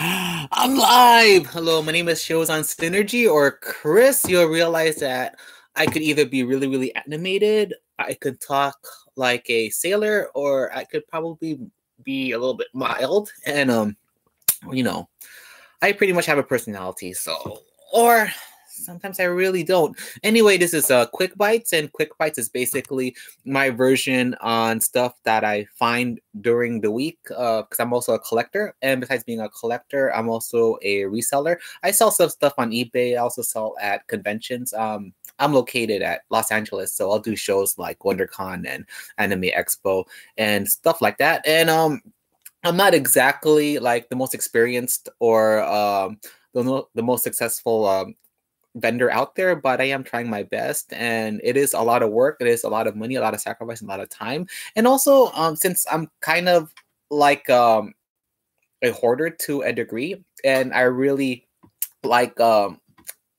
I'm live! Hello, my name is Shows on Synergy or Chris. You'll realize that I could either be really, really animated, I could talk like a sailor, or I could probably be a little bit mild. And you know, I pretty much have a personality, so or sometimes I really don't. Anyway, this is Quick Bites, and Quick Bites is basically my version on stuff that I find during the week. Because I'm also a collector, and besides being a collector, I'm also a reseller. I sell some stuff on eBay. I also sell at conventions. I'm located at Los Angeles, so I'll do shows like WonderCon and Anime Expo and stuff like that. And I'm not exactly like the most experienced or the most successful vendor out there, but I am trying my best, and it is a lot of work. It is a lot of money, a lot of sacrifice, a lot of time, and also since I'm kind of like a hoarder to a degree, and I really like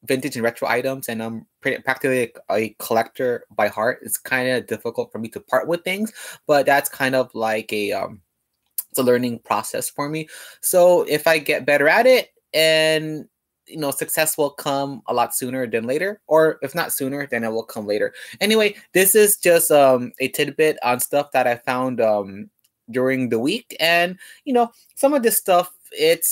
vintage and retro items, and I'm practically a collector by heart. It's kind of difficult for me to part with things, but that's kind of like a it's a learning process for me. So if I get better at it, and success will come a lot sooner than later, or if not sooner, then it will come later. Anyway, this is just a tidbit on stuff that I found during the week, and some of this stuff it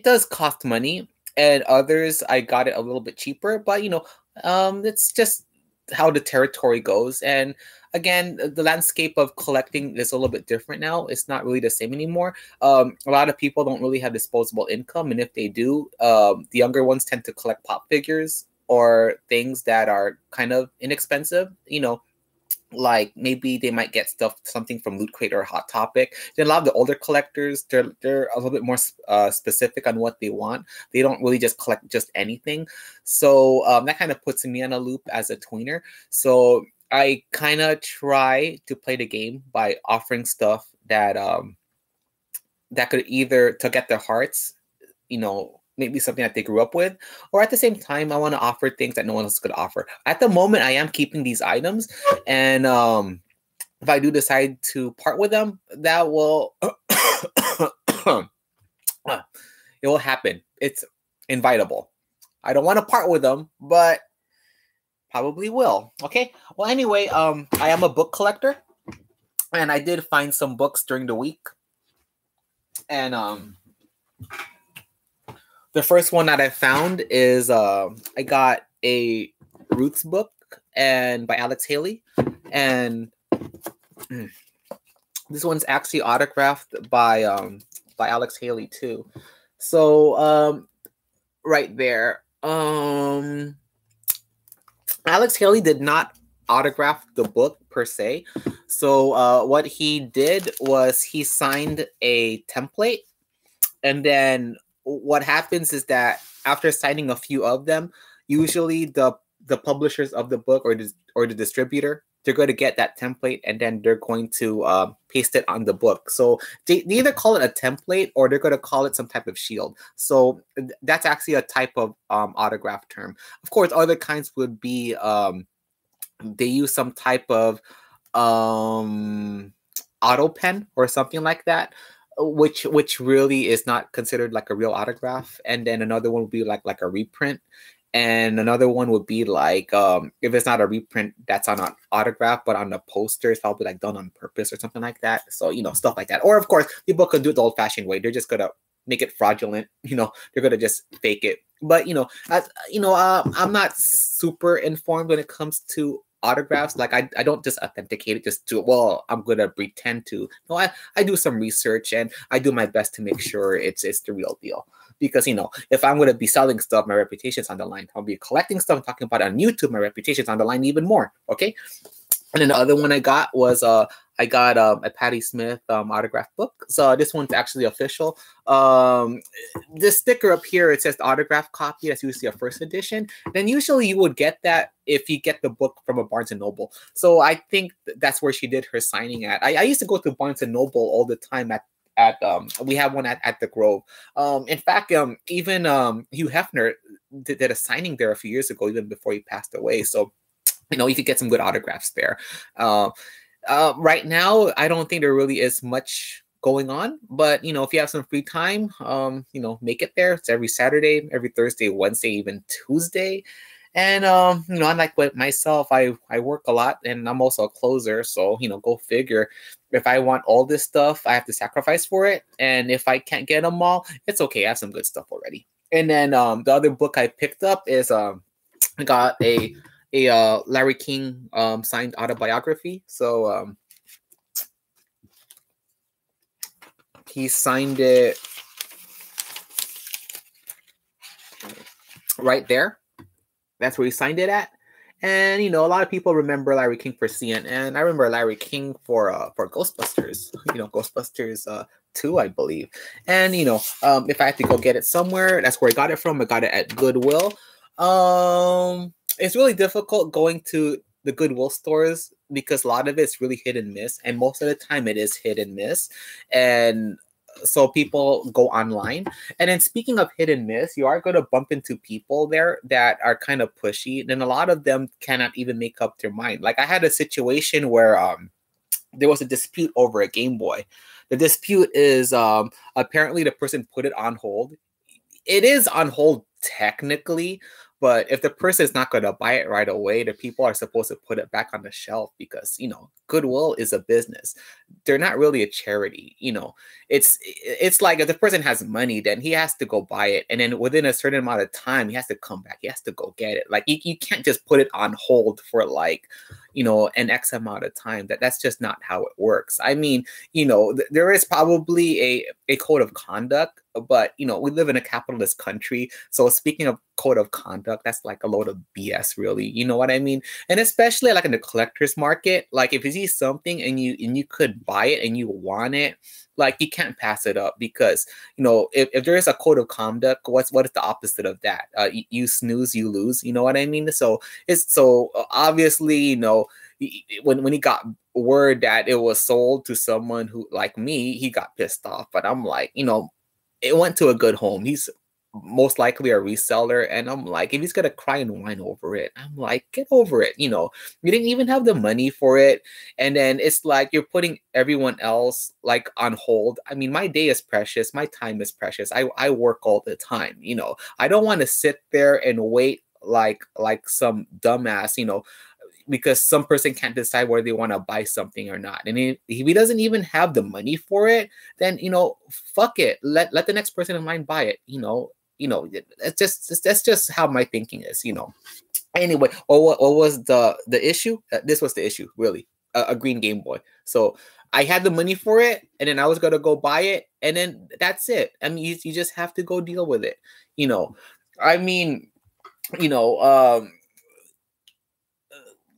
does cost money, and others I got it a little bit cheaper, but it's just how the territory goes. And again, the landscape of collecting is a little bit different now. It's not really the same anymore. A lot of people don't really have disposable income, and if they do, the younger ones tend to collect pop figures or things that are kind of inexpensive. Like maybe they might get something from Loot Crate or Hot Topic. Then a lot of the older collectors, they're a little bit more specific on what they want. They don't really just collect just anything. So that kind of puts me on a loop as a tweener. So I kind of try to play the game by offering stuff that that could either to get their hearts, maybe something that they grew up with, or at the same time, I want to offer things that no one else could offer. At the moment, I am keeping these items, and if I do decide to part with them, that will it will happen. It's inevitable. I don't want to part with them, but probably will. Okay. Well, anyway, I am a book collector, and I did find some books during the week, and the first one that I found is I got a Roots book and by Alex Haley, and this one's actually autographed by Alex Haley too. So right there, Alex Haley did not autograph the book per se. So what he did was he signed a template, and then what happens is that after signing a few of them, usually the publishers of the book or the distributor, they're going to get that template, and then they're going to paste it on the book. So they either call it a template, or they're going to call it some type of shield. So that's actually a type of autograph term. Of course, other kinds would be they use some type of auto pen or something like that, which really is not considered like a real autograph. And then another one would be like a reprint, and another one would be like if it's not a reprint, that's on an autograph, but on the poster it's probably like done on purpose or something like that. So stuff like that. Or of course, people could do it the old-fashioned way. They're just gonna make it fraudulent. They're gonna just fake it. But I'm not super informed when it comes to autographs. Like I don't just authenticate it just to, well, I'm gonna pretend to. No, I do some research, and I do my best to make sure it's the real deal. Because if I'm gonna be selling stuff, my reputation's on the line. I'll be collecting stuff and talking about it on YouTube, my reputation's on the line even more. Okay. And then the other one I got was I got a Patti Smith autograph book. So this one's actually official. This sticker up here, it says the autograph copy. That's usually a first edition. Then usually you would get that if you get the book from a Barnes and Noble. So I think that's where she did her signing at. I used to go to Barnes and Noble all the time at we have one at the Grove. In fact, even Hugh Hefner did a signing there a few years ago, even before he passed away. So you could get some good autographs there. Right now, I don't think there really is much going on. But if you have some free time, make it there. It's every Saturday, every Thursday, Wednesday, even Tuesday. And unlike with myself, I work a lot, and I'm also a closer. So go figure. If I want all this stuff, I have to sacrifice for it. And if I can't get them all, it's okay. I have some good stuff already. And then the other book I picked up is I got a Larry King signed autobiography. So he signed it right there. That's where he signed it at. And a lot of people remember Larry King for CNN. I remember Larry King for Ghostbusters. Ghostbusters 2, I believe. And if I had to go get it somewhere, that's where I got it from. I got it at Goodwill. It's really difficult going to the Goodwill stores because a lot of it's really hit and miss, and most of the time it is hit and miss. And so people go online. And then speaking of hit and miss, you are going to bump into people there that are kind of pushy, and a lot of them cannot even make up their mind. Like I had a situation where there was a dispute over a Game Boy. The dispute is apparently the person put it on hold. It is on hold technically, but if the person is not going to buy it right away, the people are supposed to put it back on the shelf because Goodwill is a business. They're not really a charity. It's like if the person has money, then he has to go buy it, and then within a certain amount of time, he has to come back. He has to go get it. Like you can't just put it on hold for like an X amount of time. That's just not how it works. I mean, there is probably a code of conduct, but we live in a capitalist country. So speaking of code of conduct, that's like a load of BS, really. You know what I mean? And especially like in the collector's market, like if you see something and you could buy it and you want it, like you can't pass it up because if there is a code of conduct, what is the opposite of that? You snooze, you lose. You know what I mean? So obviously when he got word that it was sold to someone who like me, he got pissed off. But I'm like, it went to a good home. He's most likely a reseller, and I'm like, if he's gonna cry and whine over it, I'm like, get over it. You didn't even have the money for it, and then it's like you're putting everyone else like on hold. I mean, my day is precious, my time is precious. I work all the time. I don't want to sit there and wait like some dumbass. Because some person can't decide whether they want to buy something or not. And if he doesn't even have the money for it, then fuck it. Let the next person in line buy it. That's just how my thinking is. Anyway, what was the issue? This was the issue, really. A green Game Boy. So I had the money for it, and then I was gonna go buy it, and then that's it. I mean, you just have to go deal with it. I mean,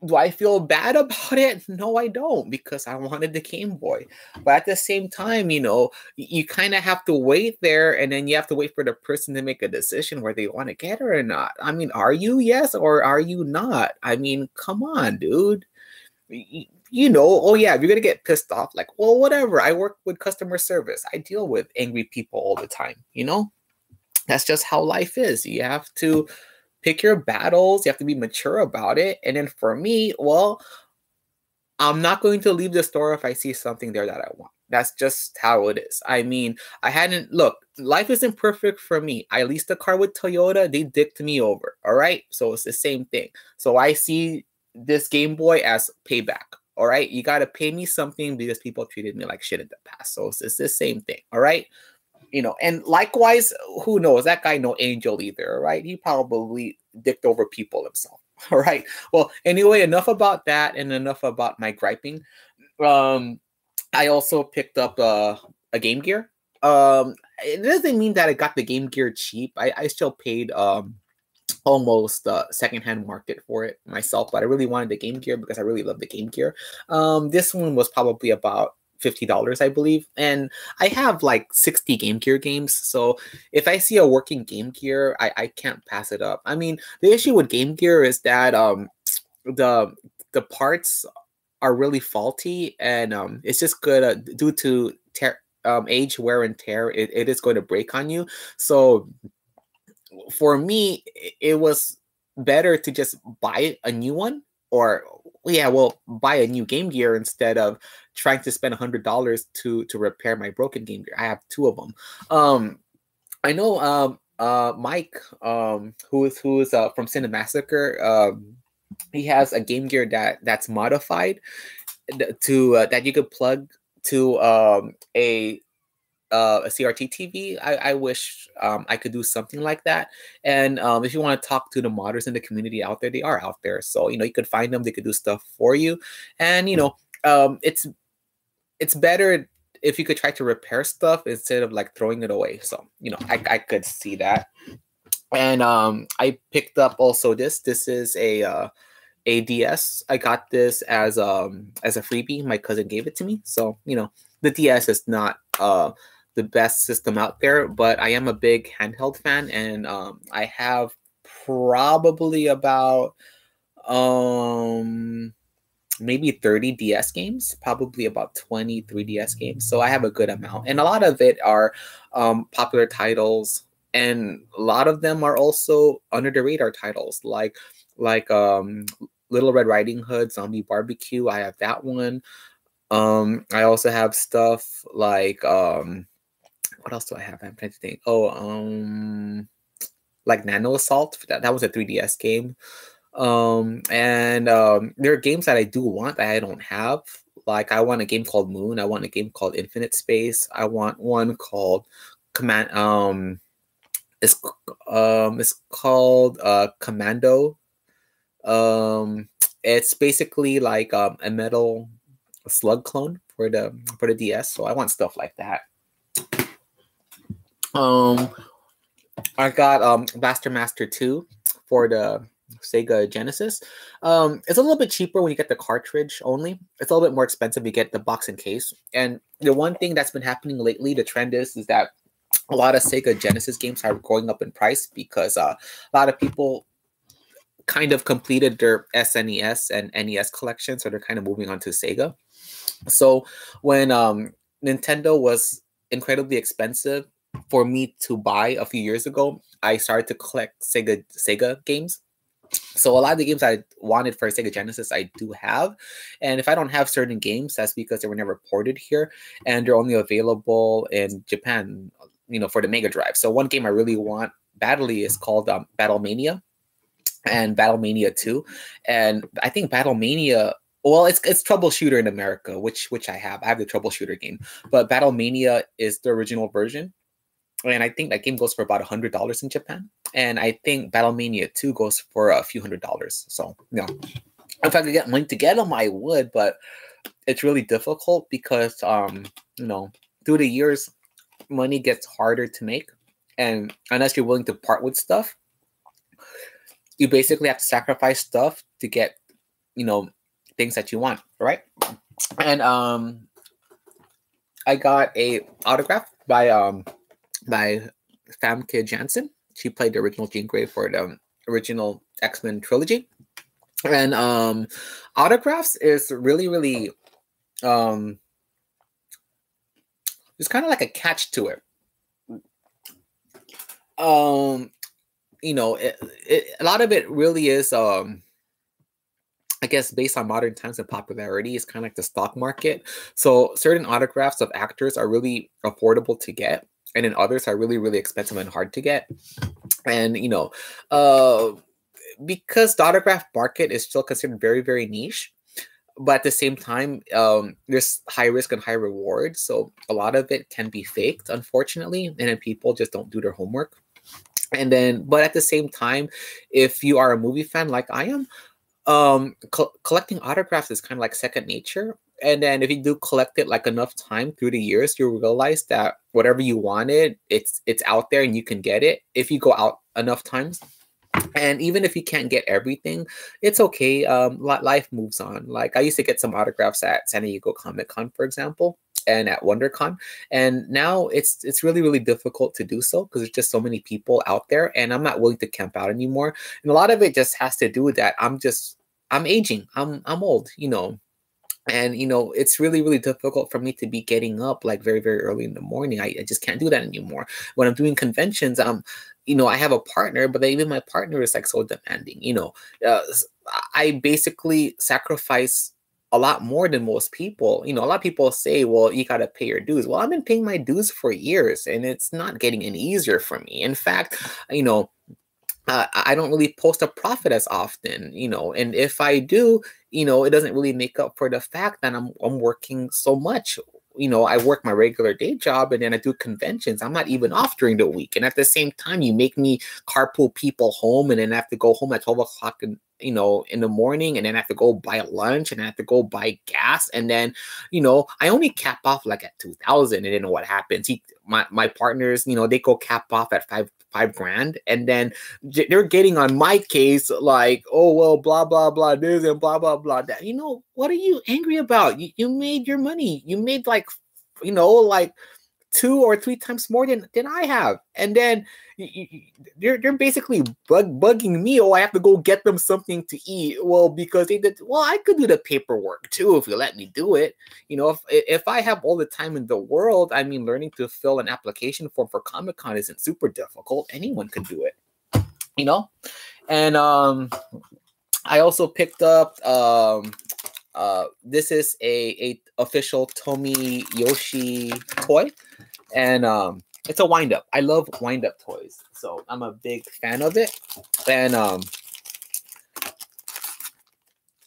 do I feel bad about it? No, I don't, because I wanted the Game Boy. But at the same time, you kind of have to wait there, and then you have to wait for the person to make a decision whether they want to get it or not. I mean, are you yes or are you not? I mean, come on, dude. Oh yeah, if you're gonna get pissed off, like, well, whatever. I work with customer service. I deal with angry people all the time. That's just how life is. You have to pick your battles. You have to be mature about it. And then for me, well, I'm not going to leave the store if I see something there that I want. That's just how it is. I mean, life isn't perfect for me. I leased a car with Toyota. They dicked me over. All right. So it's the same thing. So I see this Game Boy as payback. All right. You got to pay me something because people treated me like shit in the past. So it's the same thing. All right. And likewise, who knows? That guy no angel either, right? He probably dicked over people himself. All right. Well, anyway, enough about that and enough about my griping. I also picked up a Game Gear. It doesn't mean that I got the Game Gear cheap. I still paid almost secondhand market for it myself, but I really wanted the Game Gear because I really love the Game Gear. This one was probably about $50, I believe. And I have like 60 Game Gear games. So if I see a working Game Gear, I can't pass it up. I mean, the issue with Game Gear is that the parts are really faulty, and it's just good due to age, wear and tear. It is going to break on you. So for me, it was better to just buy a new one or yeah, well, buy a new Game Gear instead of trying to spend $100 to repair my broken Game Gear. I have two of them. I know Mike, who is from Cinemassacre. He has a Game Gear that's modified to that you could plug to a CRT TV. I wish I could do something like that. And if you want to talk to the modders in the community out there, they are out there. So you could find them. They could do stuff for you. And it's better if you could try to repair stuff instead of like throwing it away. So I could see that. And I picked up also this. This is a DS. I got this as a freebie. My cousin gave it to me. So the DS is not the best system out there, but I am a big handheld fan, and I have probably about maybe 30 DS games, probably about 20 3DS games. So I have a good amount, and a lot of it are popular titles, and a lot of them are also under the radar titles, like Little Red Riding Hood, Zombie Barbecue. I have that one. I also have stuff like what else do I have? I'm trying to think. Like Nano Assault. That was a 3DS game. And there are games that I do want that I don't have. Like I want a game called Moon. I want a game called Infinite Space. I want one called Command. It's called Commando. It's basically like a Metal Slug clone for the DS. So I want stuff like that. I got Blaster Master 2 for the Sega Genesis. It's a little bit cheaper when you get the cartridge only. It's a little bit more expensive to get the box and case. And the one thing that's been happening lately, the trend is that a lot of Sega Genesis games are going up in price because a lot of people kind of completed their SNES and NES collection, so they're kind of moving on to Sega. So when Nintendo was incredibly expensive for me to buy a few years ago, I started to collect Sega games. So a lot of the games I wanted for Sega Genesis, I do have. And if I don't have certain games, that's because they were never ported here and they're only available in Japan, for the Mega Drive. So one game I really want badly is called Battlemania and Battlemania 2. And I think Battlemania, well, it's Troubleshooter in America, which I have. I have the Troubleshooter game. But Battlemania is the original version. And I think that game goes for about $100 in Japan. And I think Battlemania 2 goes for a few $100s. So, if I could get money to get them, I would. But it's really difficult because, through the years, money gets harder to make. And unless you're willing to part with stuff, you basically have to sacrifice stuff to get, things that you want, right? And I got a autograph by Famke Janssen. She played the original Jean Grey for the original X-Men trilogy. And autographs is really, really there's kind of like a catch to it. A lot of it really is I guess based on modern times and popularity. It's kind of like the stock market. So certain autographs of actors are really affordable to get, and then others are really, really expensive and hard to get. And because the autograph market is still considered very, very niche, but at the same time, there's high risk and high reward. So a lot of it can be faked, unfortunately, and then people just don't do their homework. And then, but at the same time, if you are a movie fan like I am, collecting autographs is kind of like second nature. And then if you do collect it like enough time through the years, you'll realize that whatever you wanted, it's out there and you can get it if you go out enough times. And even if you can't get everything, it's okay. Life moves on. Like I used to get some autographs at San Diego Comic-Con, for example, and at WonderCon. And now it's really, really difficult to do so because there's just so many people out there and I'm not willing to camp out anymore. And a lot of it just has to do with that I'm aging. I'm old, And it's really really difficult for me to be getting up like very very early in the morning. I just can't do that anymore. When I'm doing conventions, I have a partner, but even my partner is like so demanding. I basically sacrifice a lot more than most people. A lot of people say, well, you got to pay your dues. Well, I've been paying my dues for years, and it's not getting any easier for me. In fact, I don't really post a profit as often, and if I do, it doesn't really make up for the fact that I'm working so much. I work my regular day job, and then I do conventions. I'm not even off during the week. And at the same time, you make me carpool people home, and then I have to go home at 12 o'clock in the morning, and then I have to go buy lunch, and I have to go buy gas. And then, I only cap off like at 2,000. And then what happens? My partners, they go cap off at five grand, and then they're getting on my case like, oh well, blah blah blah this and blah blah blah that. What are you angry about? You made your money. You made like 2 or 3 times more than I have, and then they're basically bugging me. Oh, I have to go get them something to eat. Well, because they did. Well, I could do the paperwork too if you let me do it. If I have all the time in the world, I mean, learning to fill an application form for Comic-Con isn't super difficult. Anyone can do it. And I also picked up this is a official Tomy Yoshi toy, and it's a wind up. I love wind up toys, so I'm a big fan of it. And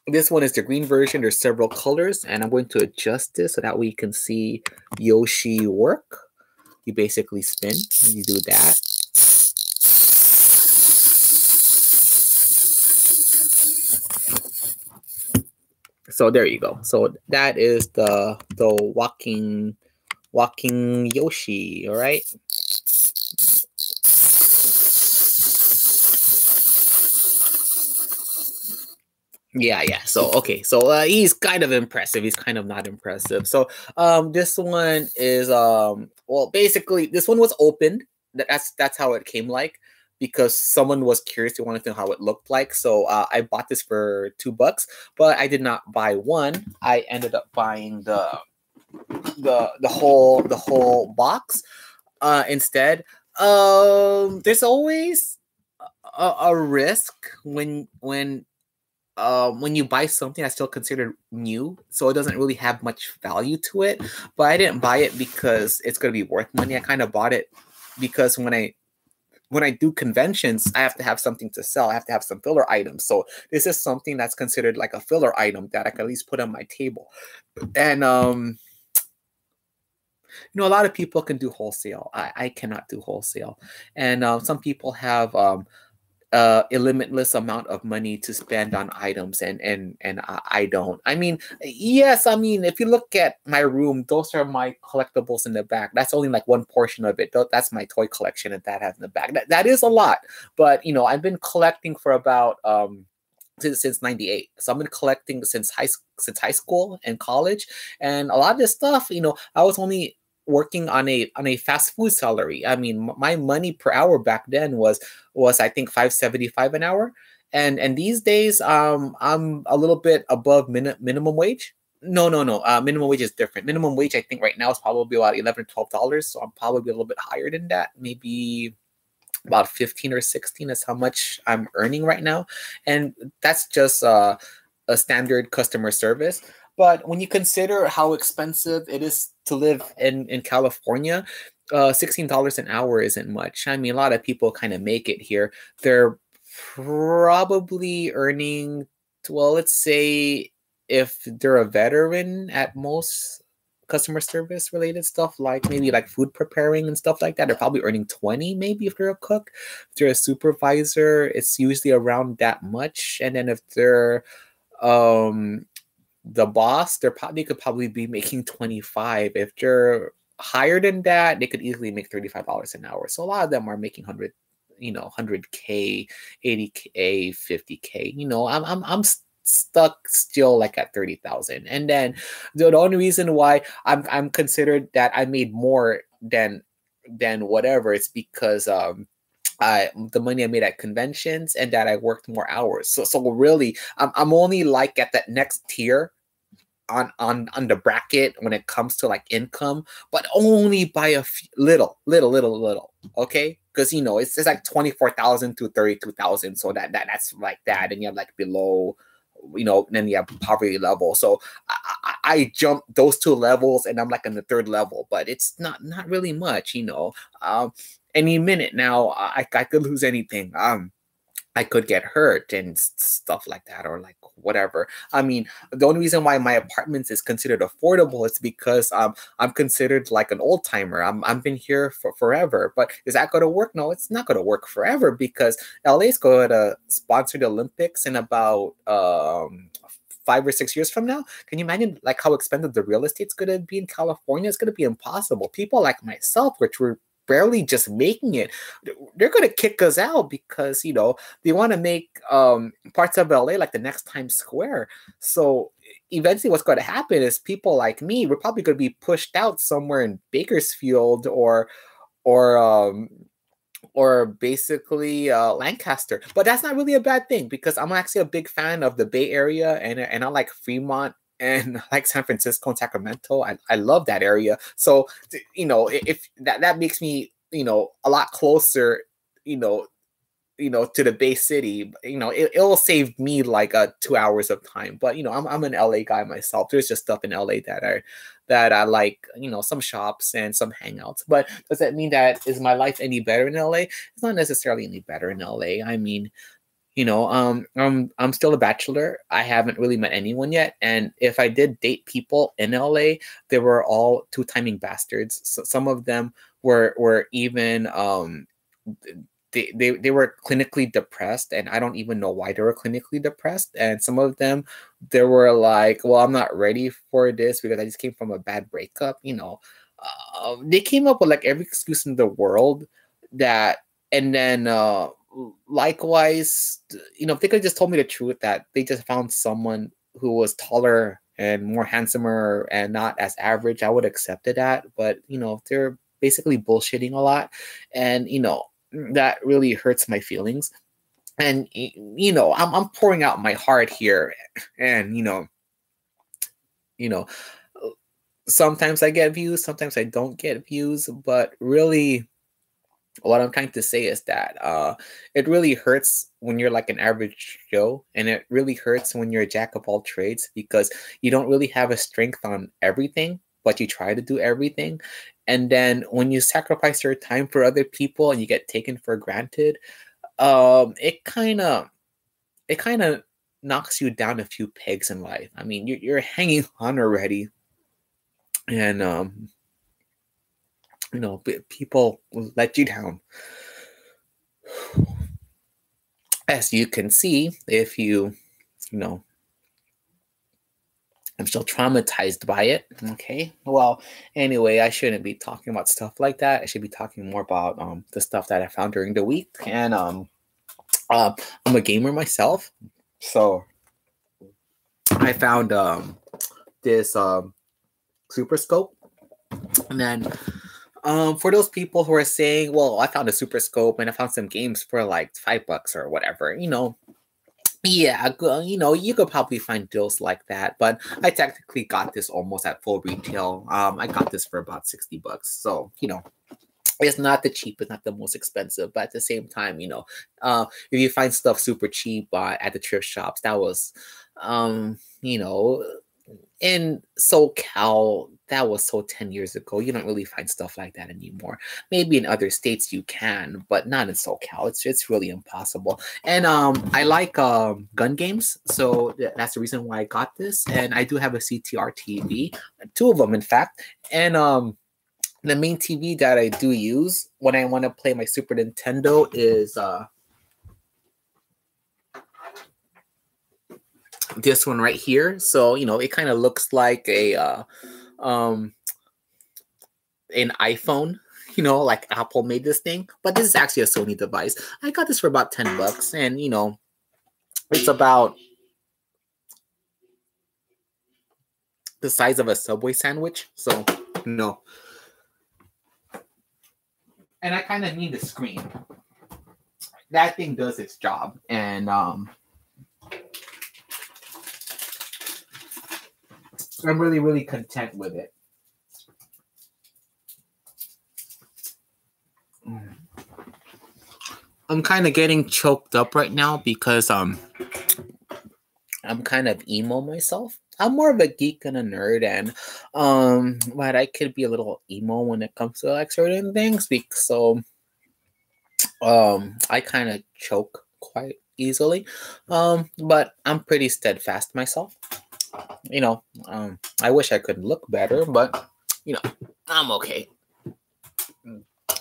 this one is the green version. There's several colors, and I'm going to adjust this so that we can see Yoshi work. You basically spin, and you do that. So there you go. So that is the walking Yoshi. All right. Yeah. So okay. So he's kind of impressive. He's kind of not impressive. So this one is well, basically this one was opened. That's how it came like, because someone was curious. They wanted to know how it looked like. So I bought this for $2, but I did not buy one. I ended up buying the whole box instead. There's always a risk when you buy something that's still considered new, so it doesn't really have much value to it. But I didn't buy it because it's going to be worth money. I kind of bought it because when I do conventions, I have to have something to sell. I have to have some filler items. So this is something that's considered like a filler item that I can at least put on my table. And a lot of people can do wholesale. I cannot do wholesale. And some people have a limitless amount of money to spend on items, and I don't. I mean, yes, I mean, if you look at my room, those are my collectibles in the back. That's only like one portion of it. That's my toy collection, and that has in the back. That is a lot, but I've been collecting for about since '98. So I've been collecting since high school and college, and a lot of this stuff, I was only working on a fast food salary. I mean, my money per hour back then was I think $5.75 an hour, and these days I'm a little bit above minimum wage. No. Minimum wage is different. Minimum wage, I think right now is probably about $11-12, so I'm probably a little bit higher than that. Maybe about 15 or 16 is how much I'm earning right now, and that's just a standard customer service. But when you consider how expensive it is to live in California, $16 an hour isn't much. I mean, a lot of people kind of make it here. They're probably earning, well, let's say if they're a veteran at most customer service related stuff, like maybe like food preparing and stuff like that, they're probably earning 20 maybe if they're a cook. If they're a supervisor, it's usually around that much. And then if they're the boss, they could probably be making 25. If they're higher than that, they could easily make $35 an hour. So a lot of them are making 100K, 80K, 50K. I'm stuck still like at 30,000. And then the only reason why I'm considered that I made more than whatever, it's because the money I made at conventions and that I worked more hours. So really, I'm only like at that next tier on the bracket when it comes to like income, but only by a little. Okay, because it's like 24,000 to 32,000, so that's like that, and you have like below, then you have poverty level. So I jump those two levels, and I'm like in the third level, but it's not really much. Any minute now, I could lose anything. I could get hurt and stuff like that, or like whatever. I mean, the only reason why my apartments is considered affordable is because I'm considered like an old timer. I've been here for forever. But is that going to work? No, it's not going to work forever, because LA is going to sponsor the Olympics in about 5 or 6 years from now. Can you imagine like how expensive the real estate's going to be in California? It's going to be impossible. People like myself, which were barely just making it, they're going to kick us out, because they want to make parts of LA like the next Times Square. So eventually what's going to happen is people like me, we're probably going to be pushed out somewhere in Bakersfield or basically Lancaster. But that's not really a bad thing, because I'm actually a big fan of the Bay Area, and I like Fremont and like San Francisco and Sacramento. I love that area. So if that makes me a lot closer to the Bay City, it'll save me like 2 hours of time. But I'm an LA guy myself. There's just stuff in LA that I like, some shops and some hangouts. But does that mean that is my life any better in LA? It's not necessarily any better in LA. I mean, I'm still a bachelor. I haven't really met anyone yet. And if I did date people in LA, they were all two-timing bastards. So some of them were even they were clinically depressed, and I don't even know why they were clinically depressed. And some of them, they were like, well, I'm not ready for this because I just came from a bad breakup. They came up with like every excuse in the world that, and then likewise, if they could have just told me the truth that they just found someone who was taller and more handsomer and not as average, I would have accepted that. But they're basically bullshitting a lot, and that really hurts my feelings. And I'm pouring out my heart here, and sometimes I get views, sometimes I don't get views, but really what I'm trying to say is that it really hurts when you're like an average Joe, and it really hurts when you're a jack of all trades, because you don't really have a strength on everything, but you try to do everything. And then when you sacrifice your time for other people and you get taken for granted, it kind of knocks you down a few pegs in life. I mean, you're hanging on already, and people will let you down. As you can see, if I'm still traumatized by it. Okay. Well, anyway, I shouldn't be talking about stuff like that. I should be talking more about the stuff that I found during the week. And I'm a gamer myself, so I found this Super Scope, and then for those people who are saying, well, I found a Super Scope and I found some games for like $5 or whatever, yeah, you could probably find deals like that, but I technically got this almost at full retail. I got this for about $60, so it's not the cheapest, not the most expensive, but at the same time, if you find stuff super cheap at the thrift shops, that was, in SoCal, that was so 10 years ago. You don't really find stuff like that anymore. Maybe in other states you can, but not in SoCal. It's really impossible. And I like gun games, so that's the reason why I got this. And I do have a CTR TV, two of them in fact. And the main TV that I do use when I want to play my Super Nintendo is this one right here. So it kind of looks like an iPhone, like Apple made this thing, but this is actually a Sony device. I got this for about $10, and it's about the size of a Subway sandwich. So and I kind of need the screen. That thing does its job, and I'm really, really content with it. I'm kind of getting choked up right now because I'm kind of emo myself. I'm more of a geek and a nerd, and but I could be a little emo when it comes to like certain things. So I kind of choke quite easily, but I'm pretty steadfast myself. I wish I could look better, but I'm okay.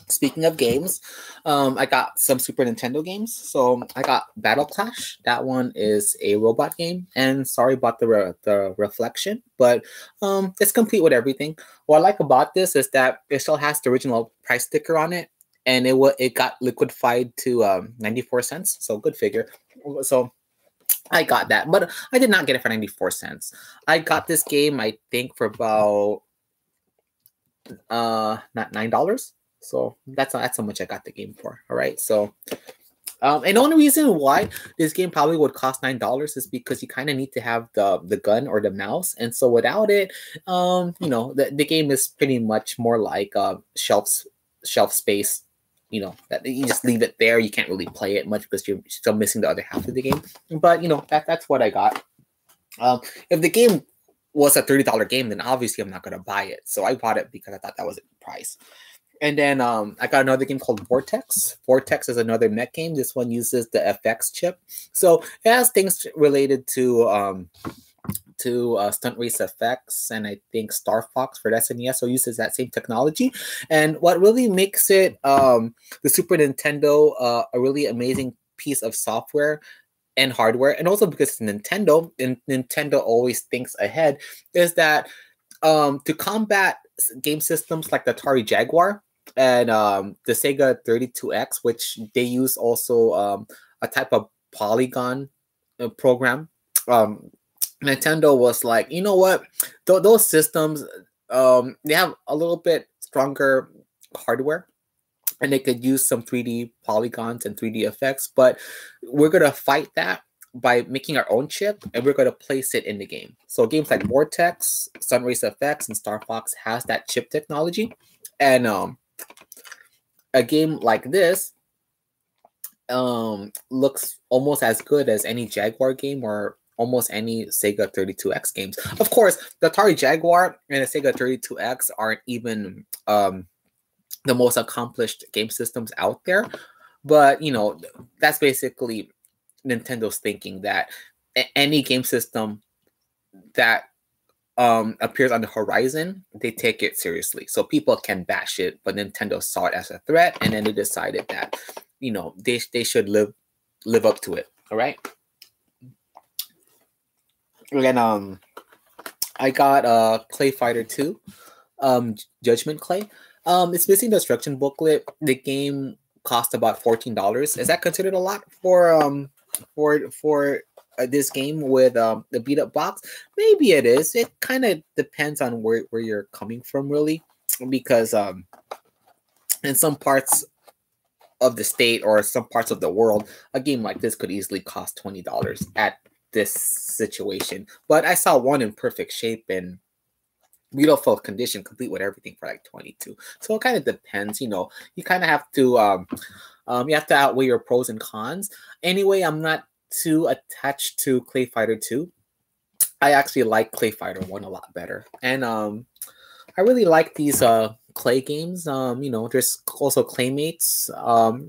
Speaking of games, I got some Super Nintendo games. So I got Battle Clash. That one is a robot game. And sorry about the reflection, but it's complete with everything. What I like about this is that it still has the original price sticker on it, and it got liquefied to 94 cents. So good figure. So I got that, but I did not get it for 94 cents. I got this game, I think, for about not $9. So that's how much I got the game for. All right. So and the only reason why this game probably would cost $9 is because you kind of need to have the gun or the mouse, and so without it, the game is pretty much more like shelf space. That you just leave it there. You can't really play it much because you're still missing the other half of the game. But that's what I got. If the game was a $30 game, then obviously I'm not gonna buy it. So I bought it because I thought that was a good price. And then I got another game called Vortex. Vortex is another mech game. This one uses the FX chip, so it has things related to Stunt Race FX and I think Star Fox for SNES. So it uses that same technology. And what really makes it the Super Nintendo a really amazing piece of software and hardware, and also because it's Nintendo, and Nintendo always thinks ahead, is that to combat game systems like the Atari Jaguar and the Sega 32X, which they use also a type of polygon program. Nintendo was like, you know what, those systems they have a little bit stronger hardware, and they could use some 3D polygons and 3D effects, but we're gonna fight that by making our own chip, and we're gonna place it in the game. So games like Vortex, Sunrace FX, and Star Fox has that chip technology, and a game like this looks almost as good as any Jaguar game or almost any Sega 32X games. Of course, the Atari Jaguar and the Sega 32X aren't even the most accomplished game systems out there, but that's basically Nintendo's thinking, that any game system that appears on the horizon, they take it seriously. So people can bash it, but Nintendo saw it as a threat, and then they decided that they should live up to it. All right. Again, I got Clay Fighter 2, Judgment Clay. It's missing the instruction booklet. The game cost about $14. Is that considered a lot for this game with the beat up box? Maybe it is. It kind of depends on where you're coming from, really, because in some parts of the state or some parts of the world, a game like this could easily cost $20 at this situation. But I saw one in perfect shape and beautiful condition, complete with everything, for like 22. So it kind of depends. You kind of have to you have to outweigh your pros and cons. Anyway, I'm not too attached to Clay Fighter 2. I actually like Clay Fighter 1 a lot better. And I really like these clay games. There's also Claymates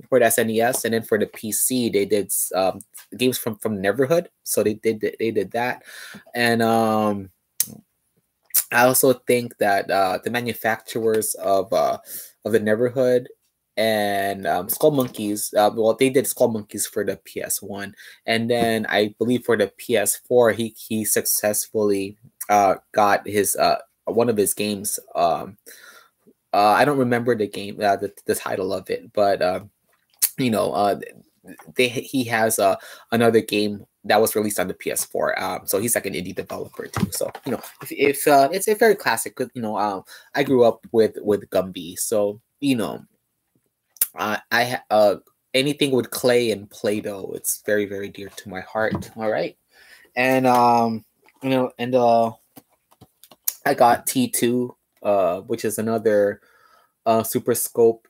for the SNES, and then for the PC, they did games from Neverhood. So they did that. And I also think that the manufacturers of the Neverhood and Skull Monkeys, they did Skull Monkeys for the PS1, and then I believe for the PS4, he successfully got his one of his games. I don't remember the game, the title of it, but he has another game that was released on the PS4. So he's like an indie developer too. So if it's a very classic. I grew up with Gumby, so anything with clay and Play-Doh, it's very, very dear to my heart. All right, and and I got T2, which is another Super Scope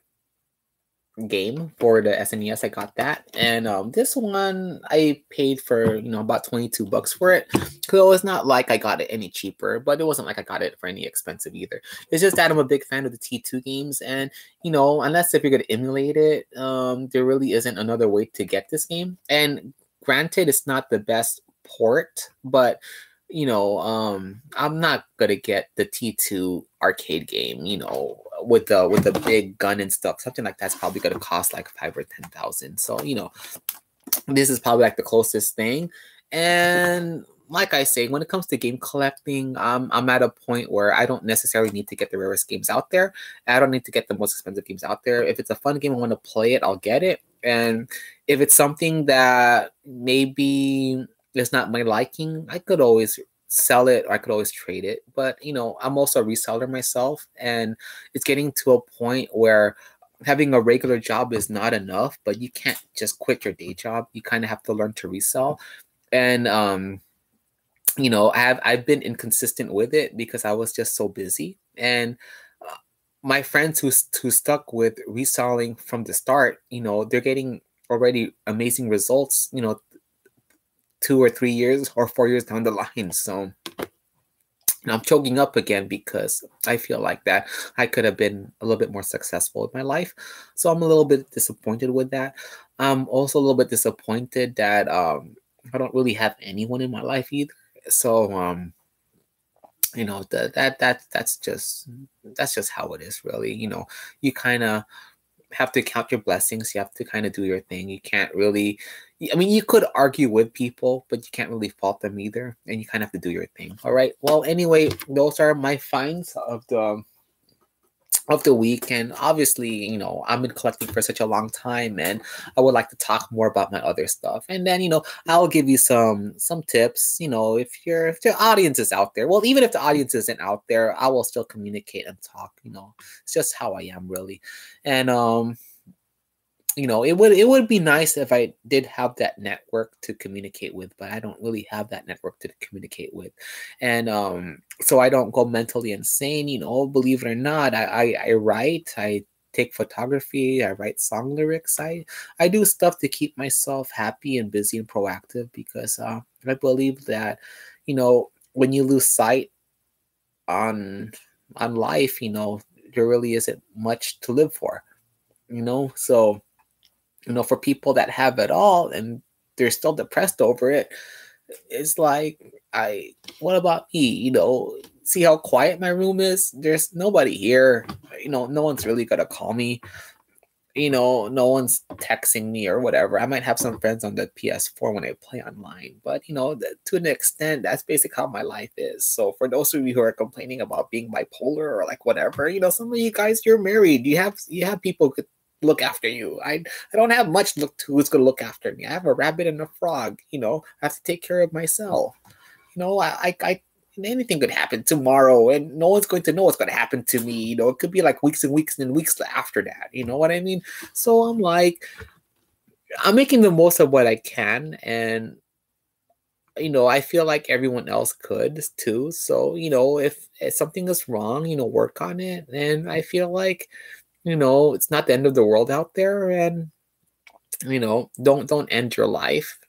game for the SNES. I got that, and this one I paid for about $22 for it. So it's not like I got it any cheaper, but it wasn't like I got it for any expensive either. It's just that I'm a big fan of the T2 games, and unless if you're gonna emulate it, there really isn't another way to get this game. And granted, it's not the best port, but I'm not gonna get the T2 arcade game, with the big gun and stuff. Something like that's probably gonna cost like 5 or 10,000. So, this is probably like the closest thing. And like I say, when it comes to game collecting, I'm at a point where I don't necessarily need to get the rarest games out there. I don't need to get the most expensive games out there. If it's a fun game, I want to play it, I'll get it. And if it's something that maybe it's not my liking, I could always sell it or I could always trade it. But I'm also a reseller myself, and it's getting to a point where having a regular job is not enough, but you can't just quit your day job. You kind of have to learn to resell. And I've been inconsistent with it because I was just so busy. And my friends who stuck with reselling from the start, they're getting already amazing results, 2 or 3 years or 4 years down the line. So I'm choking up again because I feel like that I could have been a little bit more successful in my life. So I'm a little bit disappointed with that. I'm also a little bit disappointed that I don't really have anyone in my life either. So that's just how it is, really. You kind of have to count your blessings. You have to kind of do your thing. You can't really, you could argue with people, but you can't really fault them either. And you kind of have to do your thing. All right. Well, anyway, those are my finds of the week. And obviously, I've been collecting for such a long time, and I would like to talk more about my other stuff. And then, I'll give you some tips, if the audience is out there. Well, even if the audience isn't out there, I will still communicate and talk. It's just how I am, really. And it would be nice if I did have that network to communicate with, but I don't really have that network to communicate with. And so I don't go mentally insane. Believe it or not, I write, I take photography, I write song lyrics, I do stuff to keep myself happy and busy and proactive, because I believe that when you lose sight on life, there really isn't much to live for. So for people that have it all and they're still depressed over it, it's like, what about me? See how quiet my room is? There's nobody here. No one's really gonna call me. No one's texting me or whatever. I might have some friends on the PS4 when I play online, but to an extent, that's basically how my life is. So for those of you who are complaining about being bipolar or like whatever, some of you guys, you're married. You have people who could look after you. I don't have much who's gonna look after me. I have a rabbit and a frog. I have to take care of myself. I anything could happen tomorrow, and no one's going to know what's going to happen to me. It could be like weeks and weeks and weeks after that. You know what I mean? So I'm making the most of what I can, and I feel like everyone else could too. So if something is wrong, work on it. And I feel like it's not the end of the world out there, and don't end your life.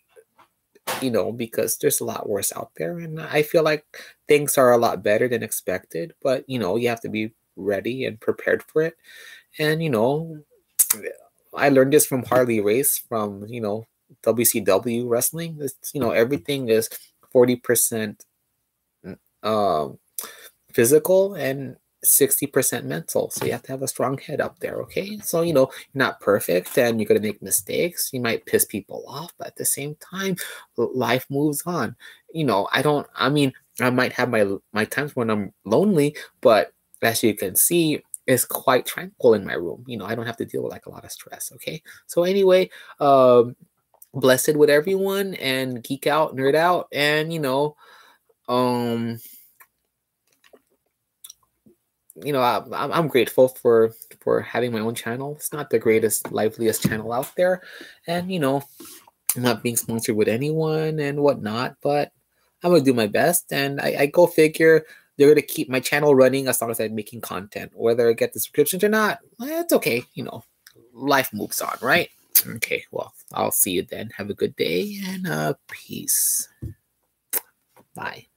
Because there's a lot worse out there. And I feel like things are a lot better than expected, but, you have to be ready and prepared for it. And, I learned this from Harley Race from, WCW wrestling. It's, everything is 40% physical and 60% mental. So you have to have a strong head up there, okay? So, you're not perfect and you're going to make mistakes. You might piss people off, but at the same time, life moves on. I might have my times when I'm lonely, but as you can see, it's quite tranquil in my room. I don't have to deal with like a lot of stress, okay? So anyway, blessed with everyone, and geek out, nerd out, and, I'm grateful for having my own channel. It's not the greatest, liveliest channel out there, and I'm not being sponsored with anyone and whatnot, but I'm gonna do my best. And I go figure, they're gonna keep my channel running as long as I'm making content. Whether I get the subscriptions or not, it's okay. Life moves on, right? Okay, well, I'll see you then. Have a good day and peace. Bye.